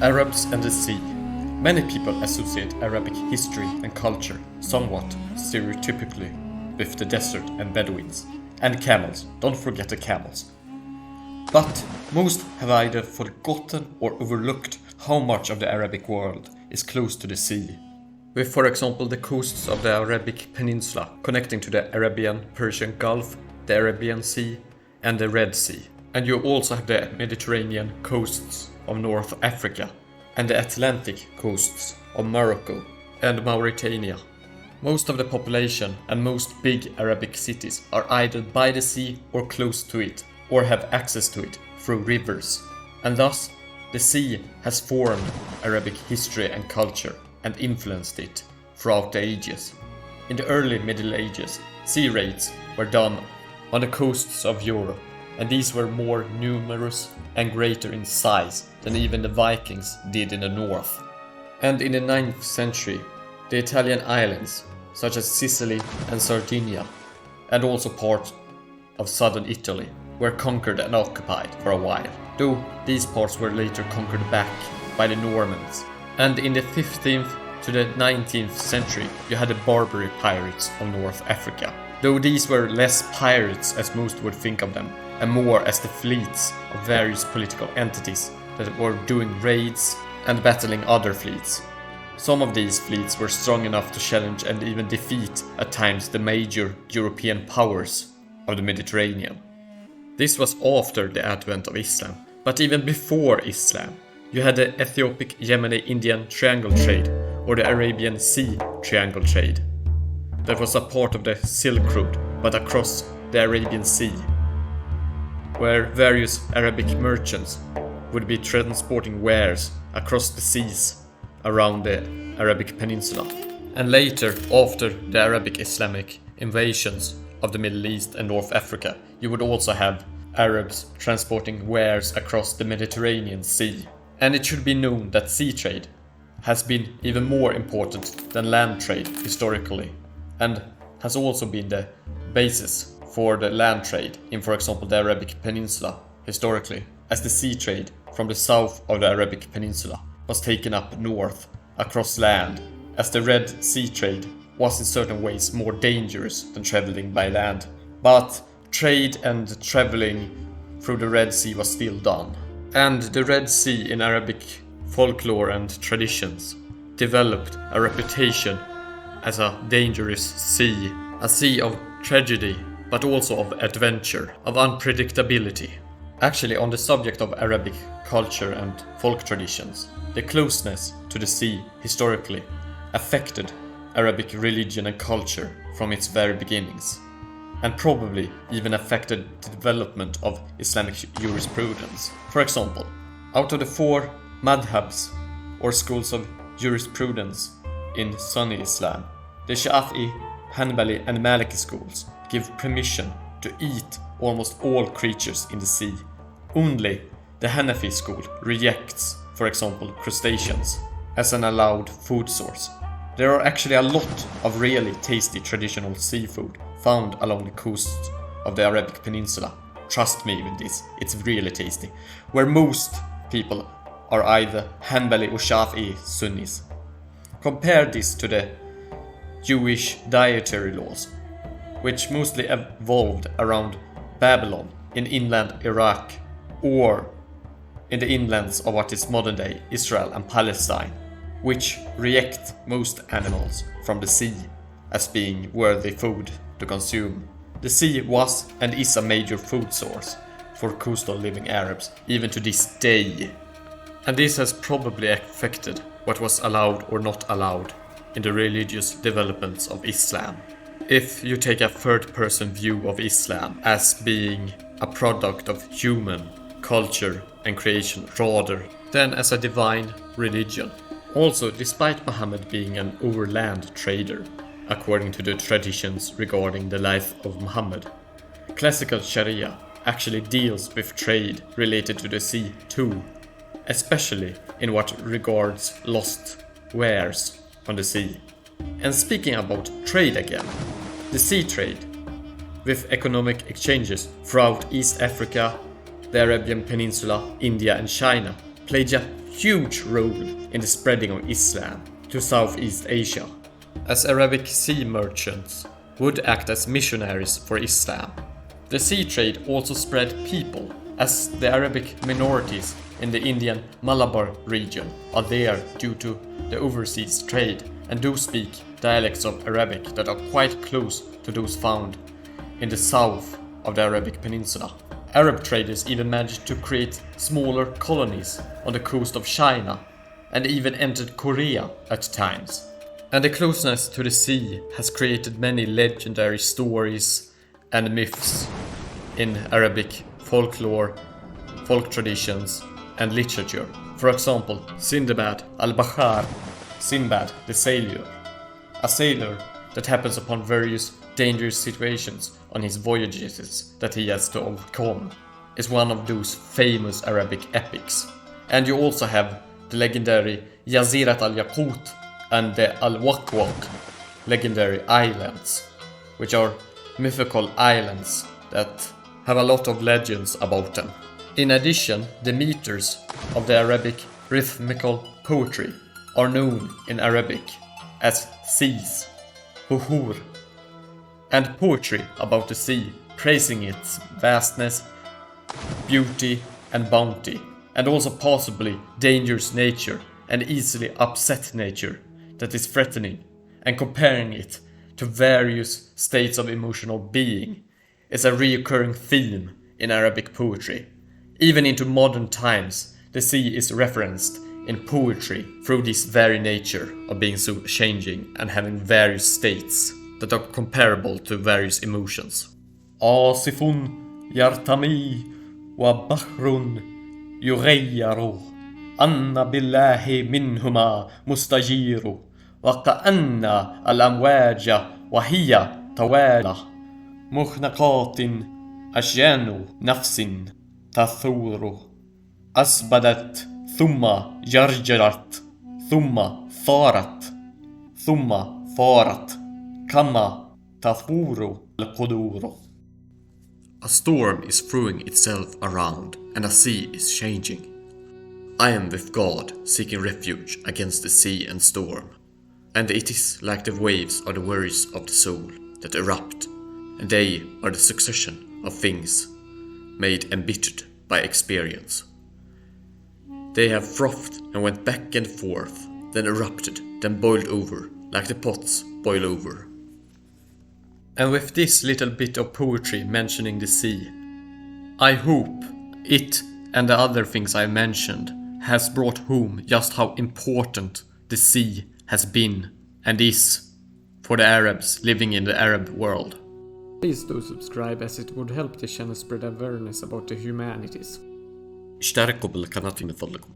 Arabs and the sea. Many people associate Arabic history and culture somewhat stereotypically with the desert and Bedouins. And camels, don't forget the camels. But most have either forgotten or overlooked how much of the Arabic world is close to the sea. With, for example, the coasts of the Arabic Peninsula connecting to the Arabian Persian Gulf, the Arabian Sea and the Red Sea. And you also have the Mediterranean coasts of North Africa and the Atlantic coasts of Morocco and Mauritania. Most of the population and most big Arabic cities are either by the sea or close to it, or have access to it through rivers. And thus, the sea has formed Arabic history and culture and influenced it throughout the ages. In the early Middle Ages, sea raids were done on the coasts of Europe, and these were more numerous and greater in size than even the Vikings did in the north. And in the 9th century, the Italian islands, such as Sicily and Sardinia, and also parts of southern Italy, were conquered and occupied for a while, though these parts were later conquered back by the Normans. And in the 15th to the 19th century, you had the Barbary pirates of North Africa, though these were less pirates as most would think of them, and more as the fleets of various political entities that were doing raids and battling other fleets. Some of these fleets were strong enough to challenge and even defeat at times the major European powers of the Mediterranean. This was after the advent of Islam, but even before Islam, you had the Ethiopic-Yemeni-Indian triangle trade, or the Arabian Sea triangle trade, that was a part of the Silk Road, but across the Arabian Sea, where various Arabic merchants would be transporting wares across the seas around the Arabic Peninsula. And later, after the Arabic Islamic invasions of the Middle East and North Africa, you would also have Arabs transporting wares across the Mediterranean Sea. And it should be known that sea trade has been even more important than land trade historically, and has also been the basis for the land trade in, for example, the Arabic Peninsula historically, as the sea trade from the south of the Arabic Peninsula was taken up north across land, as the Red Sea trade was in certain ways more dangerous than traveling by land. But trade and traveling through the Red Sea was still done. And the Red Sea in Arabic folklore and traditions developed a reputation as a dangerous sea, a sea of tragedy, but also of adventure, of unpredictability. Actually, on the subject of Arabic culture and folk traditions, the closeness to the sea historically affected Arabic religion and culture from its very beginnings, and probably even affected the development of Islamic jurisprudence. For example, out of the 4 madhabs, or schools of jurisprudence in Sunni Islam, the Shafi'i, Hanbali and Maliki schools give permission to eat almost all creatures in the sea. Only the Hanafi school rejects, for example, crustaceans as an allowed food source. There are actually a lot of really tasty traditional seafood found along the coast of the Arabic Peninsula. Trust me with this, it's really tasty. Where most people are either Hanbali or Shafi'i Sunnis. Compare this to the Jewish dietary laws, which mostly evolved around Babylon in inland Iraq, or in the inlands of what is modern day Israel and Palestine, which reject most animals from the sea as being worthy food to consume. The sea was and is a major food source for coastal living Arabs, even to this day. And this has probably affected what was allowed or not allowed in the religious developments of Islam. If you take a third-person view of Islam as being a product of human culture and creation rather than as a divine religion. Also, despite Muhammad being an overland trader, according to the traditions regarding the life of Muhammad, classical Sharia actually deals with trade related to the sea too, especially in what regards lost wares on the sea. And speaking about trade again, the sea trade, with economic exchanges throughout East Africa, the Arabian Peninsula, India and China, played a huge role in the spreading of Islam to Southeast Asia, as Arabic sea merchants would act as missionaries for Islam. The sea trade also spread people, as the Arabic minorities in the Indian Malabar region are there due to the overseas trade and do speak dialects of Arabic that are quite close to those found in the south of the Arabic Peninsula. Arab traders even managed to create smaller colonies on the coast of China and even entered Korea at times. And the closeness to the sea has created many legendary stories and myths in Arabic folklore, folk traditions and literature. For example, Sindbad al-Bahar, Sindbad the sailor, a sailor that happens upon various dangerous situations on his voyages that he has to overcome, is one of those famous Arabic epics. And you also have the legendary Jazirat al-Yaqut and the Wāḳwāḳ legendary islands, which are mythical islands that have a lot of legends about them. In addition, the meters of the Arabic rhythmical poetry are known in Arabic as seas, buhur, and poetry about the sea, praising its vastness, beauty and bounty, and also possibly dangerous nature and easily upset nature that is threatening, and comparing it to various states of emotional being is a recurring theme in Arabic poetry. Even into modern times, the sea is referenced in poetry through this very nature of being so changing and having various states that are comparable to various emotions. Asifun yartami wa bahrun yughayyaru anna billahi minhuma mustajiru wa ka'anna al-amwaja wa hiya tawala mukhnaqatin ashjanu nafsin tathuru asbadat thumma jarjarat thumma farat kama tathuru al-quduru. A storm is throwing itself around and a sea is changing. I am with God, seeking refuge against the sea and storm. And it is like the waves or the worries of the soul that erupt, and they are the succession of things made embittered by experience. They have frothed and went back and forth, then erupted, then boiled over, like the pots boil over. And with this little bit of poetry mentioning the sea, I hope it and the other things I mentioned has brought home just how important the sea has been and is for the Arabs living in the Arab world. Please do subscribe, as it would help the channel spread awareness about the humanities. اشتركوا بالقناة من فضلكم.